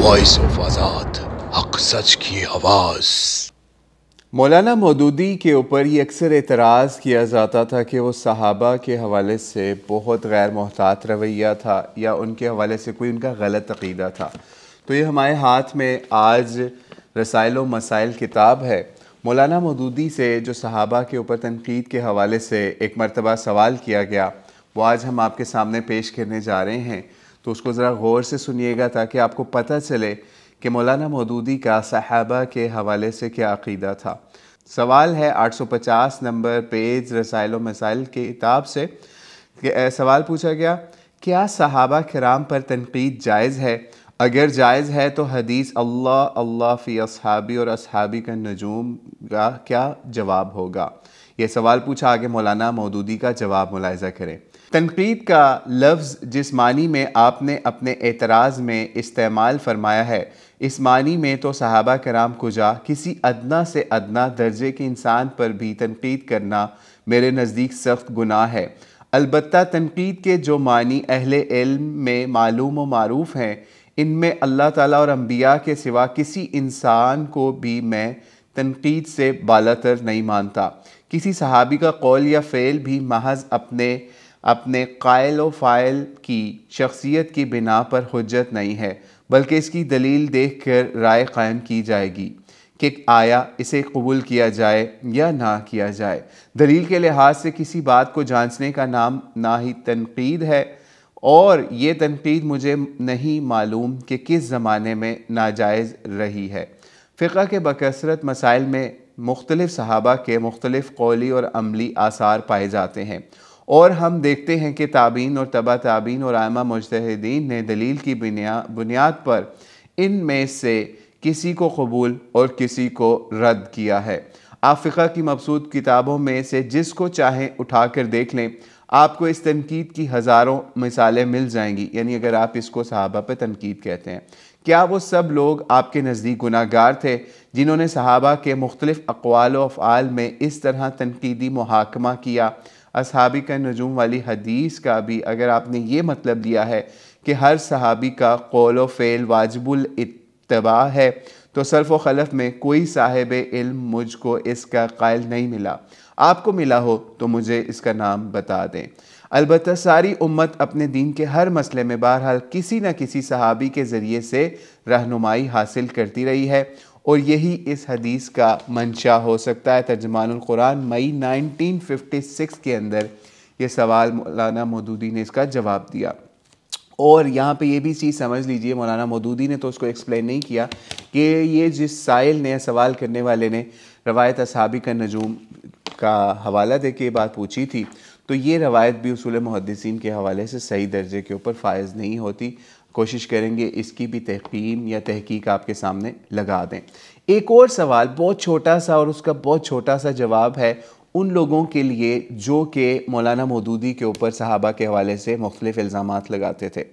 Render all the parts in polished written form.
Voice of आज़ाद, हक सच की आवाज़। मौलाना मौदूदी के ऊपर ये अक्सर एतराज़ किया जाता था कि वो सहाबा के हवाले से बहुत गैर मोहतात रवैया था या उनके हवाले से कोई उनका गलत अक़ीदा था। तो ये हमारे हाथ में आज रसाइल व मसाइल किताब है। मौलाना मौदूदी से जो सहाबा के ऊपर तनकीद के हवाले से एक मरतबा सवाल किया गया, वो आज हम आपके सामने पेश करने जा रहे हैं। तो उसको ज़रा गौर से सुनिएगा ताकि आपको पता चले कि मौलाना मौदूदी का सहाबा के हवाले से क्या अक़ीदा था। सवाल है 850 नंबर पेज रसाइल व मसाइल की किताब से। सवाल पूछा गया, क्या सहाबा किराम पर तनकीद जायज़ है? अगर जायज़ है तो हदीस अल्लाह अल्लाह फ़ी अस्हाबी और अस्हाबी का नजूम का क्या जवाब होगा? ये सवाल पूछा, आगे मौलाना मौदूदी का जवाब मुलाहिज़ा करें। तनकीद का लफ्ज़ जिस मानी में आपने अपने एतराज़ में इस्तेमाल फरमाया है, इस मानी में तो सहाबा कराम कुजा किसी अदना से अदना दर्जे के इंसान पर भी तनकीद करना मेरे नज़दीक सख्त गुनाह है। अलबत्ता तनकीद के जो मानी अहले इल्म में मालूम व मारूफ़ हैं, इनमें अल्लाह ताला और अंबिया के सिवा किसी इंसान को भी मैं तनकीद से बालातर नहीं मानता। किसी सहाबी का कौल या फ़ेल भी महज अपने कायल व फ़ाइल की शख्सियत की बिना पर हुज्जत नहीं है, बल्कि इसकी दलील देख कर राय कायम की जाएगी कि आया इसे कबूल किया जाए या ना किया जाए। दलील के लिहाज से किसी बात को जांचने का नाम ना ही तनकीद है, और ये तनकीद मुझे नहीं मालूम कि किस ज़माने में नाजायज़ रही है। फ़िक़्ह के बकसरत मसाइल में मुख्तलिफ़ सहाबा के मुख्तलिफ़ कौली और अमली आसार पाए जाते हैं, और हम देखते हैं कि ताबीन और तबा ताबीन और आइमा मुज्तहिदीन ने दलील की बुनियाद पर इनमें से किसी को कबूल और किसी को रद्द किया है। आप फ़िक़्ह की मबसूत किताबों में से जिसको चाहें उठा कर देख लें, आपको इस तनकीद की हज़ारों मिसालें मिल जाएंगी। यानी अगर आप इसको सहाबा पे तनकीद कहते हैं, क्या वो सब लोग आपके नज़दीक गुनाहगार थे जिन्होंने सहाबा के मुख्तलिफ़ अक़वाल व अफ़आल में इस तरह तनकीदी मुहाकमा किया? असहाबी का नजूम वाली हदीस का भी अगर आपने ये मतलब लिया है कि हर सहाबी का कौल व फ़ेल वाजिबुल इत्तिबा है, तो सल्फ़ व खलफ़ में कोई साहिब इल्म मुझको इसका कायल नहीं मिला। आपको मिला हो तो मुझे इसका नाम बता दें। अलबत्ता सारी उम्मत अपने दीन के हर मसले में बहरहाल किसी न किसी सहाबी के ज़रिए से रहनुमाई हासिल करती रही है, और यही इस हदीस का मंशा हो सकता है। तर्जुमानुल कुरान मई 1956 के अंदर ये सवाल मौलाना मौदूदी ने इसका जवाब दिया। और यहाँ पे ये भी चीज़ समझ लीजिए, मौलाना मौदूदी ने तो उसको एक्सप्लेन नहीं किया कि ये जिस साइल ने, सवाल करने वाले ने रवायत असहाबी का नजूम का हवाला दे के बात पूछी थी, तो ये रवायत भी उसूल मुहद्दिसीन के हवाले से सही दर्जे के ऊपर फायज़ नहीं होती। कोशिश करेंगे इसकी भी तहकीम या तहकीक आपके सामने लगा दें। एक और सवाल बहुत छोटा सा, और उसका बहुत छोटा सा जवाब है उन लोगों के लिए जो कि मौलाना मौदूदी के ऊपर सहाबा के हवाले से मुख्तलिफ़ इल्ज़ामात लगाते थे,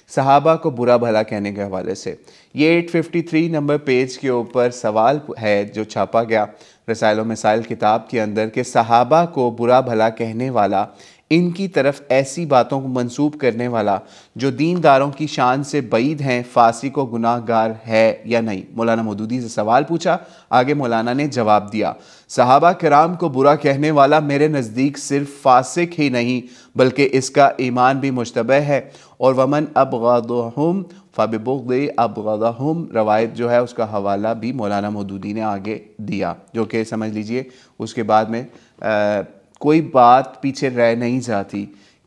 सहाबा को बुरा भला कहने के हवाले से। ये 853 नंबर पेज के ऊपर सवाल है जो छापा गया रसाइल व मसाइल किताब के अंदर, कि सहाबा को बुरा भला कहने वाला, इनकी तरफ ऐसी बातों को मंसूब करने वाला जो दीनदारों की शान से बईद हैं, फासिक व गुनाहगार है या नहीं? मौलाना मौदूदी से सवाल पूछा, आगे मौलाना ने जवाब दिया, सहाबा किराम को बुरा कहने वाला मेरे नज़दीक सिर्फ फासिक ही नहीं बल्कि इसका ईमान भी मुश्तबह है। और वमन अबग़दहुम फ़बिबुग़्दि अबग़दहुम रवायत जो है उसका हवाला भी मौलाना मौदूदी ने आगे दिया, जो कि समझ लीजिए उसके बाद में कोई बात पीछे रह नहीं जाती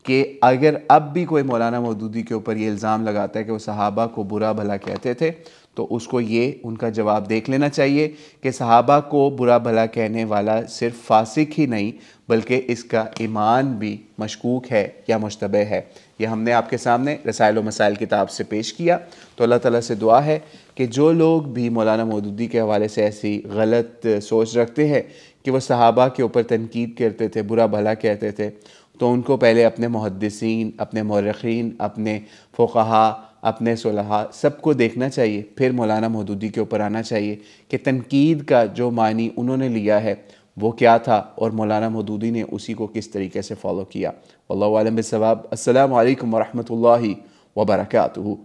कि अगर अब भी कोई मौलाना मौदूदी के ऊपर ये इल्ज़ाम लगाता है कि वो सहाबा को बुरा भला कहते थे, तो उसको ये उनका जवाब देख लेना चाहिए कि सहाबा को बुरा भला कहने वाला सिर्फ फासिक ही नहीं बल्कि इसका ईमान भी मशकूक है या मुश्तबह है। ये हमने आपके सामने रसाइल व मसाइल किताब से पेश किया। तो अल्लाह ताला से दुआ है कि जो लोग भी मौलाना मौदूदी के हवाले से ऐसी गलत सोच रखते हैं कि वो सहाबा के ऊपर तनकीद करते थे, बुरा भला कहते थे, तो उनको पहले अपने मुहद्दिसीन, अपने मौरख़ीन, अपने फ़ुक़हा, अपने सुलहा सबको देखना चाहिए, फिर मौलाना मौदूदी के ऊपर आना चाहिए कि तनकीद का जो मानी उन्होंने लिया है वो क्या था और मौलाना मौदूदी ने उसी को किस तरीके से फ़ॉलो किया। वल्लाहु आलम बिस्सवाब। अस्सलामु अलैकुम व रहमतुल्लाहि व बरकातुहू।